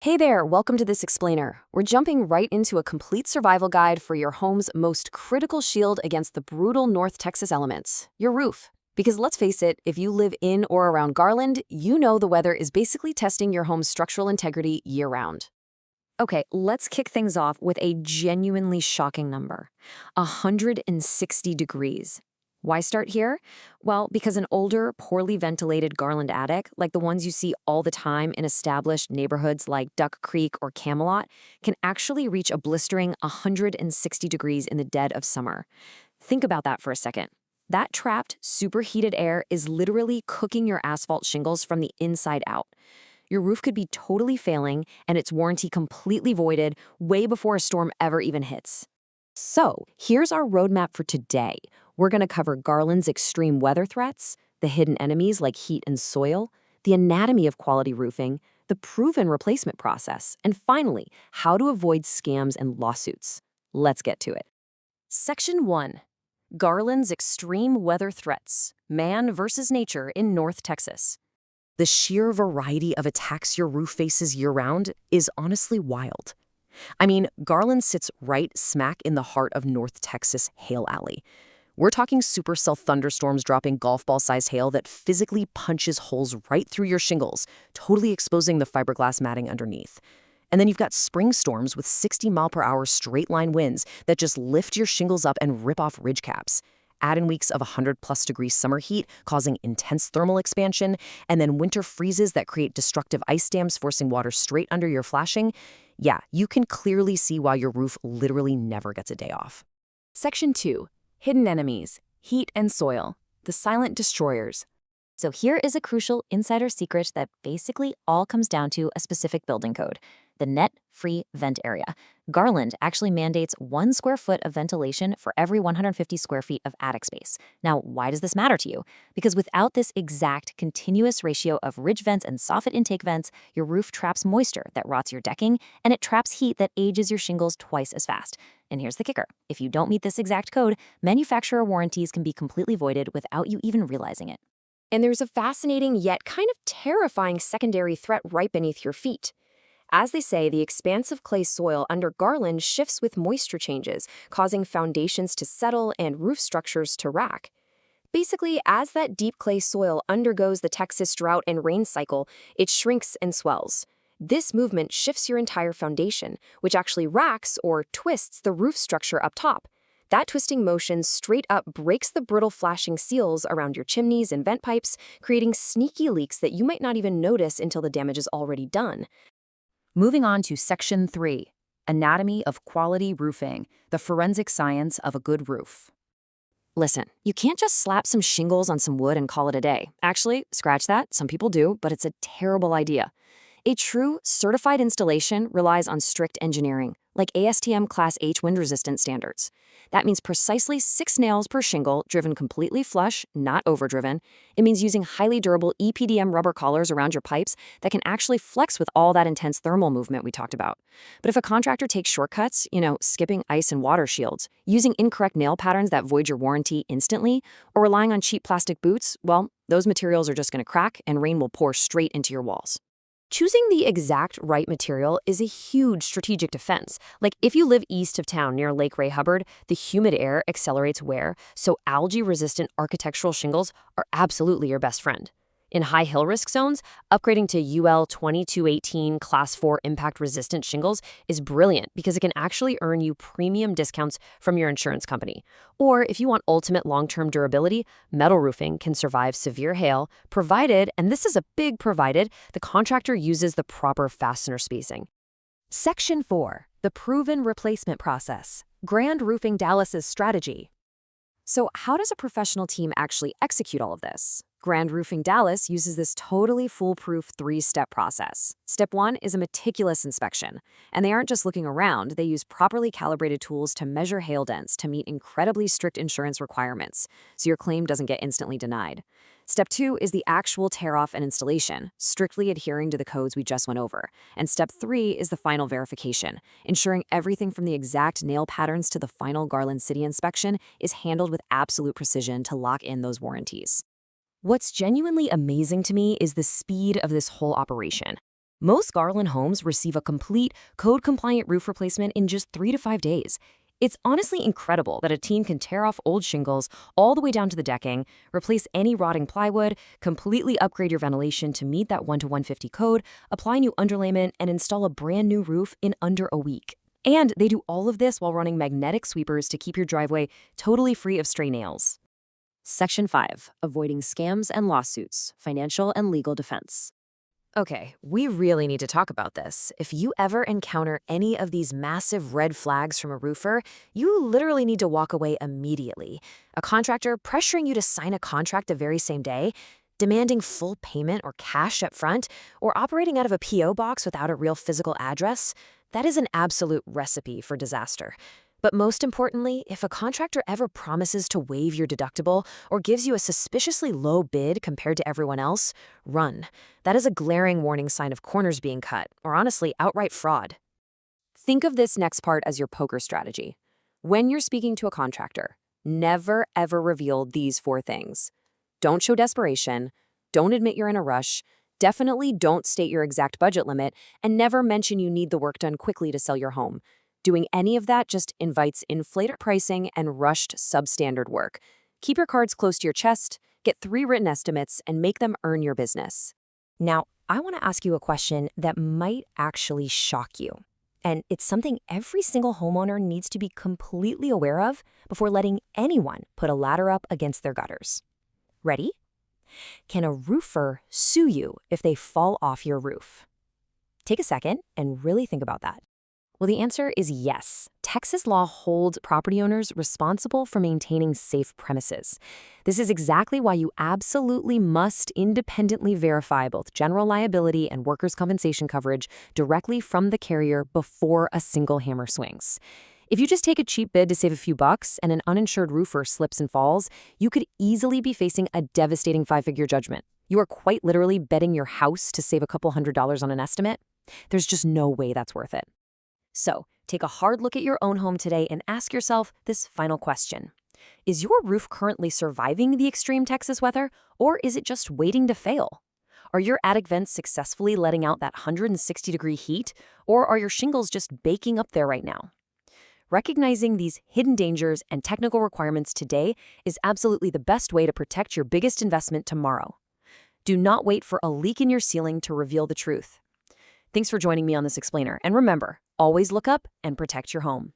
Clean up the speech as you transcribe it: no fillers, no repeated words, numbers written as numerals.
Hey there, welcome to this explainer. We're jumping right into a complete survival guide for your home's most critical shield against the brutal North Texas elements, your roof. Because let's face it, if you live in or around Garland, you know the weather is basically testing your home's structural integrity year-round. Okay, let's kick things off with a genuinely shocking number: 160 degrees. Why start here? Well, because an older, poorly ventilated Garland attic, like the ones you see all the time in established neighborhoods like Duck Creek or Camelot, can actually reach a blistering 160 degrees in the dead of summer. Think about that for a second. That trapped, superheated air is literally cooking your asphalt shingles from the inside out. Your roof could be totally failing and its warranty completely voided way before a storm ever even hits. So, here's our roadmap for today. We're going to cover Garland's extreme weather threats, the hidden enemies like heat and soil, the anatomy of quality roofing, the proven replacement process, and finally, how to avoid scams and lawsuits. Let's get to it. Section 1. Garland's extreme weather threats, man versus nature in North Texas. The sheer variety of attacks your roof faces year-round is honestly wild. I mean, Garland sits right smack in the heart of North Texas Hail Alley. We're talking supercell thunderstorms dropping golf ball-sized hail that physically punches holes right through your shingles, totally exposing the fiberglass matting underneath. And then you've got spring storms with 60-mile-per-hour straight-line winds that just lift your shingles up and rip off ridge caps. Add in weeks of 100-plus degree summer heat, causing intense thermal expansion, and then winter freezes that create destructive ice dams forcing water straight under your flashing. Yeah, you can clearly see why your roof literally never gets a day off. Section 2. Hidden enemies, heat and soil, the silent destroyers. So here is a crucial insider secret that basically all comes down to a specific building code: the net-free vent area. Garland actually mandates 1 square foot of ventilation for every 150 square feet of attic space. Now, why does this matter to you? Because without this exact continuous ratio of ridge vents and soffit intake vents, your roof traps moisture that rots your decking, and it traps heat that ages your shingles twice as fast. And here's the kicker: if you don't meet this exact code, manufacturer warranties can be completely voided without you even realizing it. And there's a fascinating yet kind of terrifying secondary threat right beneath your feet. As they say, the expansive clay soil under Garland shifts with moisture changes, causing foundations to settle and roof structures to rack. Basically, as that deep clay soil undergoes the Texas drought and rain cycle, it shrinks and swells. This movement shifts your entire foundation, which actually racks or twists the roof structure up top. That twisting motion straight up breaks the brittle flashing seals around your chimneys and vent pipes, creating sneaky leaks that you might not even notice until the damage is already done. Moving on to Section 3, Anatomy of Quality Roofing, the forensic science of a good roof. Listen, you can't just slap some shingles on some wood and call it a day. Actually, scratch that, some people do, but it's a terrible idea. A true, certified installation relies on strict engineering, like ASTM Class H wind-resistant standards. That means precisely 6 nails per shingle, driven completely flush, not overdriven. It means using highly durable EPDM rubber collars around your pipes that can actually flex with all that intense thermal movement we talked about. But if a contractor takes shortcuts, skipping ice and water shields, using incorrect nail patterns that void your warranty instantly, or relying on cheap plastic boots, well, those materials are just going to crack and rain will pour straight into your walls. Choosing the exact right material is a huge strategic defense. Like if you live east of town near Lake Ray Hubbard, the humid air accelerates wear, so algae-resistant architectural shingles are absolutely your best friend. In high hill risk zones, upgrading to UL 2218 Class 4 impact-resistant shingles is brilliant because it can actually earn you premium discounts from your insurance company. Or if you want ultimate long-term durability, metal roofing can survive severe hail, provided, and this is a big provided, the contractor uses the proper fastener spacing. Section 4. The Proven Replacement Process. Grand Roofing Dallas's Strategy. So how does a professional team actually execute all of this? Grand Roofing Dallas uses this totally foolproof 3-step process. Step 1 is a meticulous inspection. And they aren't just looking around, they use properly calibrated tools to measure hail dents to meet incredibly strict insurance requirements, so your claim doesn't get instantly denied. Step 2 is the actual tear-off and installation, strictly adhering to the codes we just went over. And Step 3 is the final verification, ensuring everything from the exact nail patterns to the final Garland City inspection is handled with absolute precision to lock in those warranties. What's genuinely amazing to me is the speed of this whole operation. Most Garland homes receive a complete, code-compliant roof replacement in just 3 to 5 days. It's honestly incredible that a team can tear off old shingles all the way down to the decking, replace any rotting plywood, completely upgrade your ventilation to meet that 1 to 150 code, apply new underlayment, and install a brand new roof in under a week. And they do all of this while running magnetic sweepers to keep your driveway totally free of stray nails. Section 5. Avoiding scams and lawsuits, financial and legal defense. Okay, we really need to talk about this. If you ever encounter any of these massive red flags from a roofer, you literally need to walk away immediately. A contractor pressuring you to sign a contract the very same day, demanding full payment or cash up front, or operating out of a P.O. box without a real physical address, that is an absolute recipe for disaster. But most importantly, if a contractor ever promises to waive your deductible or gives you a suspiciously low bid compared to everyone else, run. That is a glaring warning sign of corners being cut, or honestly, outright fraud. Think of this next part as your poker strategy. When you're speaking to a contractor, never ever reveal these 4 things. Don't show desperation, don't admit you're in a rush, definitely don't state your exact budget limit, and never mention you need the work done quickly to sell your home. Doing any of that just invites inflated pricing and rushed substandard work. Keep your cards close to your chest, get 3 written estimates, and make them earn your business. Now, I want to ask you a question that might actually shock you. And it's something every single homeowner needs to be completely aware of before letting anyone put a ladder up against their gutters. Ready? Can a roofer sue you if they fall off your roof? Take a second and really think about that. Well, the answer is yes. Texas law holds property owners responsible for maintaining safe premises. This is exactly why you absolutely must independently verify both general liability and workers' compensation coverage directly from the carrier before a single hammer swings. If you just take a cheap bid to save a few bucks and an uninsured roofer slips and falls, you could easily be facing a devastating 5-figure judgment. You are quite literally betting your house to save a couple $100s on an estimate. There's just no way that's worth it. So, take a hard look at your own home today and ask yourself this final question. Is your roof currently surviving the extreme Texas weather, or is it just waiting to fail? Are your attic vents successfully letting out that 160-degree heat, or are your shingles just baking up there right now? Recognizing these hidden dangers and technical requirements today is absolutely the best way to protect your biggest investment tomorrow. Do not wait for a leak in your ceiling to reveal the truth. Thanks for joining me on this explainer, and remember, always look up and protect your home.